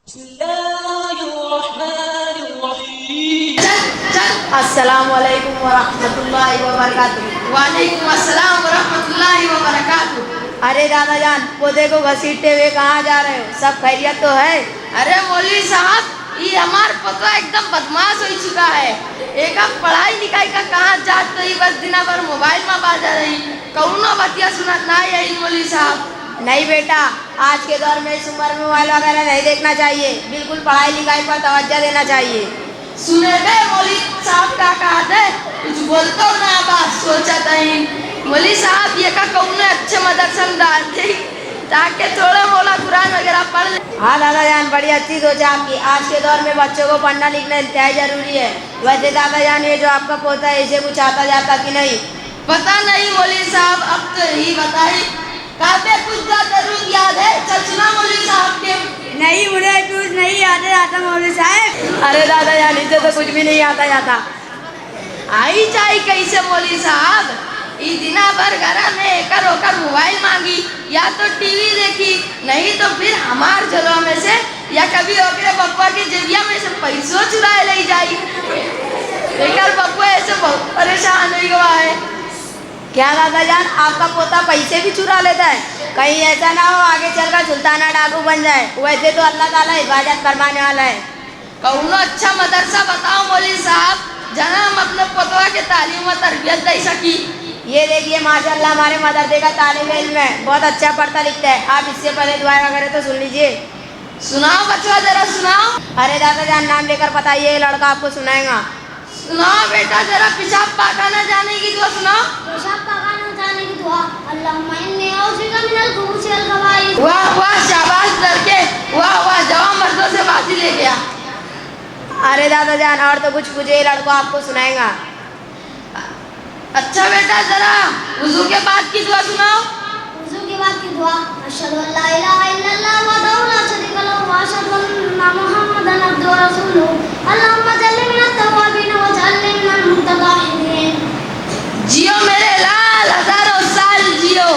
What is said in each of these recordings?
السلام علیکم ورحمۃ اللہ وبرکاتہ۔ وعلیکم السلام ورحمۃ اللہ وبرکاتہ۔ ارے دادا جان، پودے کو گھسیٹتے ہوئے کہاں جا رہے ہو؟ سب خیریت تو ہے؟ ارے مولوی صاحب، یہ ہمار پتوا ایک دم بدماش ہو چکا ہے۔ ایک اب پڑھائی لکھائی کا کہاں جات رہی، بس دن بھر موبائل میں باجا رہی، کونو بتیا سنت نہ ہے مولوی صاحب۔ نہیں بیٹا، آج کے دور میں اس عمر میں موبائل وغیرہ نہیں دیکھنا چاہیے، بالکل پڑھائی لکھائی پر توجہ دینا چاہیے۔ سنے گئے مولوی صاحب کا کہا تھا، کچھ بولتا ہوں نا بات سوچا تھا ہی۔ مولوی صاحب یہ کا کونو اچھے مدرسے میں ڈالتے تاکہ تھوڑا مولا قرآن وغیرہ پڑھ لے۔ ہاں دادا جان، بڑی اچھی سوچ ہے آپ کی۔ آج کے دور میں بچوں کو پڑھنا لکھنا انتہائی ضروری ہے۔ ویسے دادا جان، یہ جو آپ کا پوتا ہے، اسے کچھ آتا جاتا کہ نہیں؟ پتہ نہیں مولوی صاحب، اب تو ہی بتائی کہتے کچھ ضرور یاد ہے، چل سنا مولوی صاحب کے۔ نہیں، مجھے کچھ نہیں آتا جاتا مولوی صاحب۔ ارے دادا جان، اسے تو کچھ بھی نہیں آتا جاتا۔ آئی چاہی کیسے مولوی صاحب؟ یہ دن بھر گھر میں ایکر ہوکر موبائل مانگی، یا تو ٹی وی دیکھی، نہیں تو پھر ہمار جلوں میں سے یا کبھی اوکرے پپا کے جیبیا میں سے پیسوں چرائے لے جائی۔ ایکر پپا ایسے بہت پریشان ہوئی گوا ہے۔ کیا دادا جان، آپ کا پوتا پیسے بھی چرا لیتا ہے؟ کہیں ایسا نہ ہو آگے چل کر سلطانہ ڈاکو بن جائے۔ ویسے تو اللہ تعالیٰ حفاظت فرمانے والا ہے۔ کونو اچھا مدرسہ بتاؤ مولوی صاحب، جہاں ہم اپنے پتوا کے تعلیم و تربیت دے سکی۔ یہ دیکھیے ماشاءاللہ، ہمارے مدرسے کا طالب علم ہے، بہت اچھا پڑھتا لکھتا ہے۔ آپ اس سے پہلے دعائیں وغیرہ تو سن لیجئے۔ سناؤ بچوا، ذرا سناؤ۔ ارے دادا جان، نام لے کر بتائیے، یہ لڑکا آپ کو سنائے گا۔ سناؤ بیٹا، ذرا پیشاب پاخانہ جانے کی دعا سناؤ۔ پیشاب پاخانہ جانے کی دعا، اللہم انی اعوذ بک من الخبث والخبائث۔ واہ واہ، شاباش لڑکے، واہ واہ، جوان مردوں سے بازی لے گیا۔ ارے دادا جان، اور تو کچھ یہ لڑکا آپ کو سنائے گا۔ اچھا بیٹا، ذرا وضو کے بعد کی دعا سناؤ۔ وضو کے بعد کی دعا، اشہد ان لا الہ الا اللہ وحدہ لا شریک لہ واشہد ان محمدا عبدہ ورسولہ، اللہم اجعلنی من التوابین واجعلنی من المتطہرین۔ جیو میرے لال، ہزاروں سال جیو۔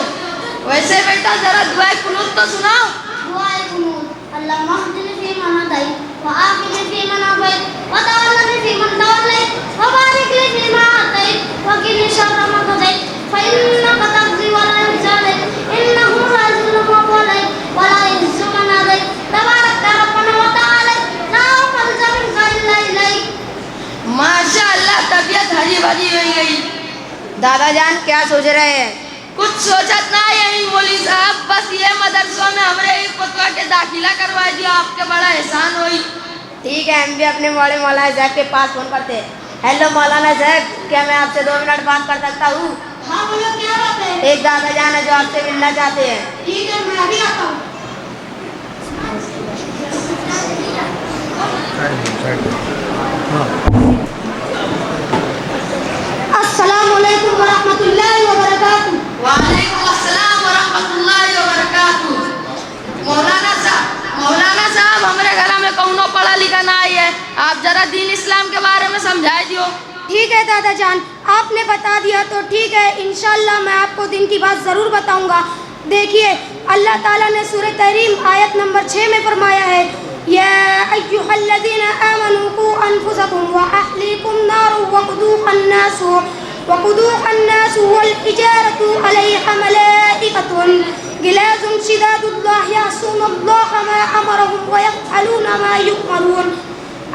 ویسے بیٹا ذرا دعائے قنوت تو سناؤ۔ دعائے قنوت، اللہم اہدنی فیمن ہدیت وعافنی فیمن عافیت وتولنی فیمن تولیت وبارک لی فیما اعطیت وقنا شر ما قضیت فإنک تقضی ولا یقضی علیک انہ لا یذل من والیت ولا یعز من عادیت تبارک ربنا وتعالیٰ لا ملجأ منک الا الیک۔ ماشاءاللہ، طبیعت ہری بھری ہوئی گئی۔ دادا جان، کیا سوچ رہے ہیں؟ کچھ سوچت نہ یہی مولوی صاحب، بس یہ مدرسوں میں ہمارے ہی پتوا کے داخلہ کروا دیا، آپ کے بڑا احسان ہوئی۔ ٹھیک ہے، ہم بھی اپنے بڑے مولانا صاحب کے پاس فون کرتے ہیں۔ ہیلو مولانا صاحب، کیا میں آپ سے 2 منٹ بات کر سکتا ہوں؟ ہاں بولو، کیا بات ہے؟ ایک دادا جان ہے جو آپ سے ملنا چاہتے ہیں۔ ٹھیک ہے، میں ابھی آتا ہوں۔ السلام علیکم ورحمۃ اللہ وبرکاتہ۔ وعلیکم السلام ورحمۃ اللہ وبرکاتہ۔ مولانا صاحب، ہمارے گھر میں کونو پڑھا لکھا نہ آئی ہے، آپ ذرا دین اسلام کے بارے میں سمجھائے دیو۔ ٹھیک ہے دادا جان، آپ نے بتا دیا تو ٹھیک ہے، انشاءاللہ میں آپ کو دین کی بات ضرور بتاؤں گا۔ دیکھیے، اللہ تعالیٰ نے سورہ تحریم آیت نمبر 6 میں فرمایا ہے، یا ایھا الذین آمنوا قوا انفسکم واہلیکم نارا وقودوها الناس والحجارة علیہا ملائکۃ غلاظ شداد لا یعصون اللہ ما امرهم ویفعلون ما یؤمرون۔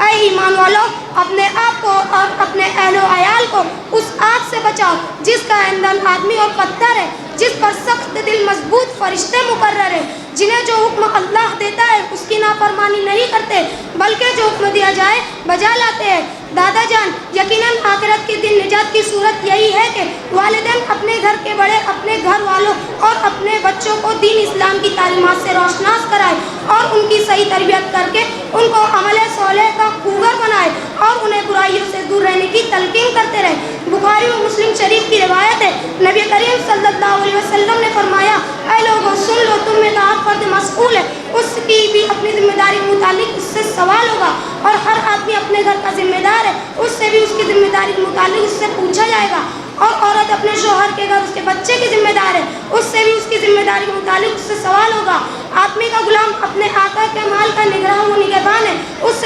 اے ایمان والو، اپنے آپ کو اور اپنے اہل و عیال کو اس آگ سے بچاؤ جس کا ایندھن آدمی اور پتھر ہے، جس پر سخت دل مضبوط فرشتے مقرر ہیں، جنہیں جو حکم اللہ دیتا ہے اس کی نافرمانی نہیں کرتے، بلکہ جو حکم دیا جائے بجا لاتے ہیں۔ دادا جان، یقیناً آخرت کے دن نجات کی صورت یہی ہے کہ والدین اپنے گھر کے بڑے اپنے گھر والوں اور اپنے بچوں کو دین اسلام کی تعلیمات سے روشناس کرائے اور ان کی صحیح تربیت کر کے ان کو عمل صالح کا خوگر بنائے اور انہیں برائیوں سے دور رہنے کی تلقین کرتے رہے۔ بخاری و مسلم شریف کی روایت ہے، نبی کریم صلی اللہ علیہ وسلم نے فرمایا، اے لوگوں سن لو، تم میں ہر فرد مسئول ہے، اس کی بھی اپنی ذمہ داری کے متعلق اس سے سوال ہوگا، اور ہر آدمی اپنے گھر کا ذمہ دار ہے، اس سے بھی اس کی ذمہ داری کے متعلق اس سے پوچھا جائے گا، اور عورت اپنے شوہر کے گھر اس کے بچے کی ذمہ دار ہے، اس سے بھی اس کی ذمہ داری کے متعلق اس سے سوال ہوگا۔ آدمی کا غلام اپنے آقا کے مال کا نگراں و